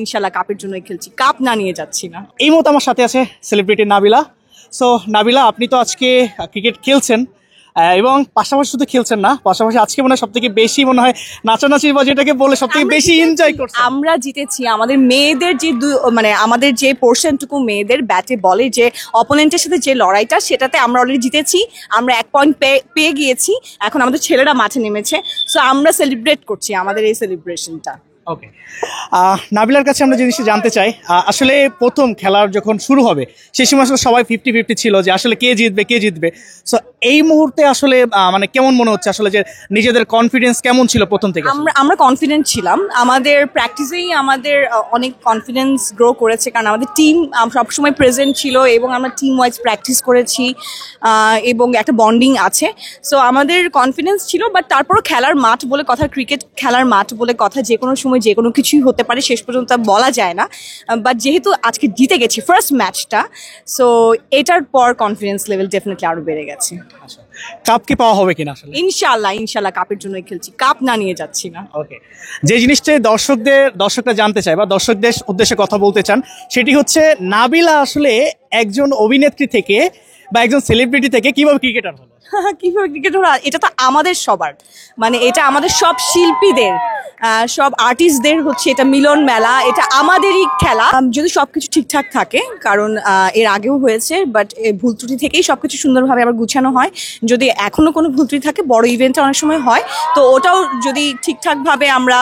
ইনশাল্লাহ কাপের জন্যই খেলছি, কাপ না নিয়ে যাচ্ছি না। এই মুহূর্তে আমার সাথে আছে সেলিব্রিটি নাবিলা। সো নাবিলা, আপনি তো আজকে ক্রিকেট খেলছেন এবং পাশাপাশি শুধু খেলছেন না, পাশাপাশি আজকে মনে হয় সব থেকে বেশি মনে হয় নাচানাচি বা যেটাকে বলে সব থেকে বেশি এনজয় করছেন। আমরা জিতেছি। আমাদের মেয়েদের যে মানে আমাদের যে পোর্শনটুকু মেয়েদের ব্যাটে বলে যে অপোনেন্টের সাথে যে লড়াইটা, সেটাতে আমরা অলরেডি জিতেছি। আমরা 1 পয়েন্ট পেয়ে গিয়েছি। এখন আমাদের ছেলেরা মাঠে নেমেছে। সো আমরা সেলিব্রেট করছি আমাদের এই সেলিব্রেশনটা। ওকে, নাবিলার কাছে আমরা জিনিসটা জানতে চাই, আসলে প্রথম খেলার যখন শুরু হবে সেই সময় আসলে সবাই 50-50 ছিল যে আসলে কে জিতবে। সো এই মুহূর্তে আসলে মানে কেমন মনে হচ্ছে আসলে যে নিজেদের কনফিডেন্স কেমন ছিল প্রথম থেকে? আমরা কনফিডেন্ট ছিলাম। আমাদের প্র্যাকটিসেই আমাদের অনেক কনফিডেন্স গ্রো করেছে, কারণ আমাদের টিম সবসময় প্রেজেন্ট ছিল এবং আমরা টিম ওয়াইজ প্র্যাকটিস করেছি এবং একটা বন্ডিং আছে। সো আমাদের কনফিডেন্স ছিল, বাট তারপরও খেলার মাঠ বলে কথা, ক্রিকেট খেলার মাঠ বলে কথা, যে কোনো সময় যে কোনো কিছুই হতে পারে, শেষ পর্যন্ত বলা যায় না। বাট যেহেতু আজকে জিতে গেছি ফার্স্ট ম্যাচটা, সো এটার পর কনফিডেন্স লেভেল ডেফিনেটলি আরো বেড়ে গেছে। কাপ কি পাওয়া হবে কিনা আসলে? ইনশাল্লাহ কাপের জন্যই খেলছি, কাপ না নিয়ে যাচ্ছি না। ওকে, যে জিনিসটা দর্শকরা জানতে চায় বা দর্শকদের উদ্দেশ্যে কথা বলতে চান, সেটি হচ্ছে নাবিলা আসলে একজন অভিনেত্রী থেকে বা একজন সেলিব্রিটি থেকে কিভাবে ক্রিকেটার হলো? কিভাবে ক্রিকেট হলো, এটা তো আমাদের সবার, মানে এটা আমাদের সব শিল্পীদের, সব আর্টিস্টদের হচ্ছে এটা মিলন মেলা, এটা আমাদেরই খেলা। যদি সবকিছু ঠিকঠাক থাকে, কারণ এর আগেও হয়েছে, বাট ভুল ত্রুটি থেকেই সবকিছু সুন্দরভাবে আবার গুছানো হয়। যদি এখনো কোনো ভুল ত্রুটি থাকে, বড় ইভেন্টে অনেক সময় হয়, তো ওটাও যদি ঠিকঠাকভাবে আমরা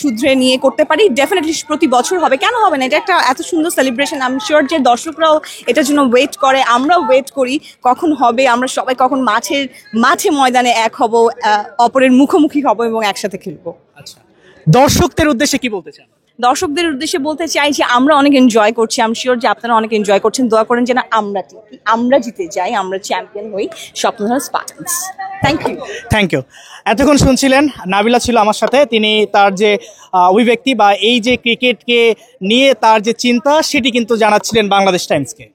শুধরে নিয়ে করতে পারি, ডেফিনেটলি প্রতি বছর হবে, কেন হবে না? এটা একটা এত সুন্দর সেলিব্রেশন। আই এম শিওর যে দর্শকরাও এটার জন্য ওয়েট করে, আমরাও ওয়েট করি কখন হবে, আমরা সবাই কখন মাঠে ময়দানে এক হব, অপরের মুখোমুখি হব এবং একসাথে খেলবো। আচ্ছা, দর্শকদের উদ্দেশ্যে কি বলতে চান? দর্শকদের উদ্দেশ্যে বলতে চাই যে আমরা অনেক এনজয় করছি। আমি শিওর যে আপনারা অনেক এনজয় করছেন। দোয়া করেন যেন আমরা জিতে যাই, আমরা চ্যাম্পিয়ন হই, স্বপ্নধারা স্পার্টানস। Thank you. এতক্ষণ শুনছিলেন, নাবিলা ছিল আমার সাথে। তিনি তার যে অভিব্যক্তি বা এই যে ক্রিকেটকে নিয়ে তার যে চিন্তা, সেটি কিন্তু জানাচ্ছিলেন বাংলাদেশ টাইমসকে।